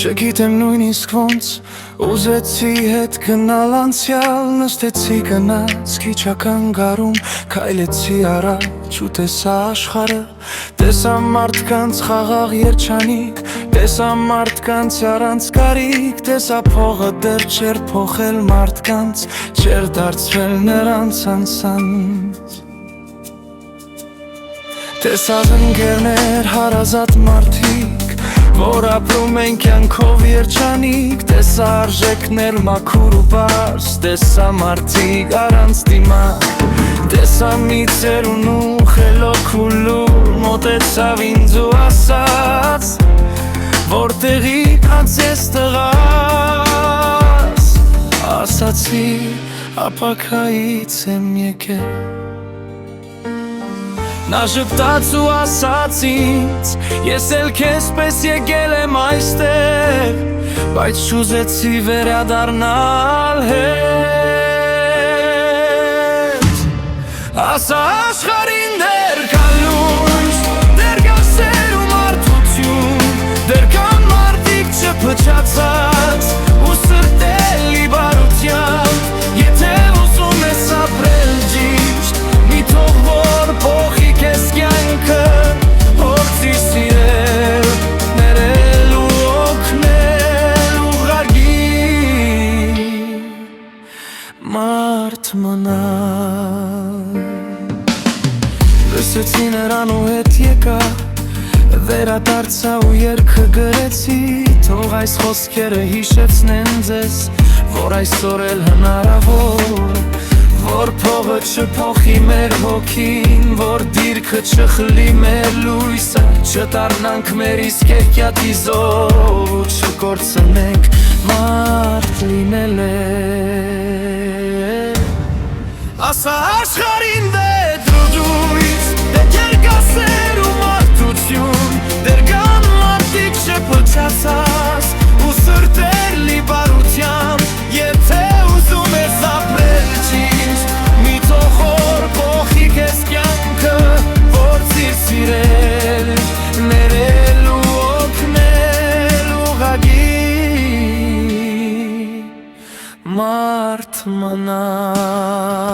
Չգիտեմ նույնիսկ ոնց ուզեցի հետ գնալ անցյալ Նստեցի գնաց քիչականգարում Քայլեցի առաջ ու տեսա աշխարհը Տեսա մարդկանց խաղաղ երջանիկ Տեսա մարդկանց առանց կարիք Տեսա փողը դեռ չէր փոխել մարդկանց Չէր դարձվել նրանց անցանց Տեսա ընկերներ հարազատ մարդիկ Որ ապրում են կյանքով երջանիկ Տեսա արժեքներ մաքուր ու պարզ Տեսա մարդիկ առանց դիմակ Տեսա մի ծերուն ու խելոք ու լուր Մոտեցավ ինձ ու ասաց Որտեղի կանցես տղաս Ասացի ապակայից եմ եկել Նա ժպտաց ու ասաց ինձ Ես էլ քեզ պես եկել եմ այստեղ Բայց չուզեցի վերադառնալ հետ Ասա աշխարհին դեռ կա լույս Դեռ կա սեր ու մարդություն Դեռ կան մարդիկ չփչացած Ու սրտելի բարությամբ Եթե ուզում ես ապրել ճիշտ Մի թող որ փոխի Քեզ կյանքը փորձի սիրել Ներել ու օգնել ուղղակի Մարդ մնալ Լսեցի նրան ու հետ եկա Վերադարձա ու երգը գրեցի Թող այս խոսքերը հիշեցնեն ձեզ Որ այսօր էլ հնարավոր Որ փողը չփոխի մեր հոգին Որ դիրքը չխլի մեր լույսը Չդառնանք մեր իսկ հեքիաթի զոհ Ու չկորցնենք մարդ լինել Ասա աշխարհին դեռ լույս Դեռ կա սեր ու մարդություն Դեռ կան մարդիկ չփչացած Ու սրտերի բարությամբ Եթե ուզում ես ապրել ճիշտ Մի թող որ փոխի քեզ կյանքը Փորձիր սիրել Ներել ու օգնել ուղղակի Մարդ մնալ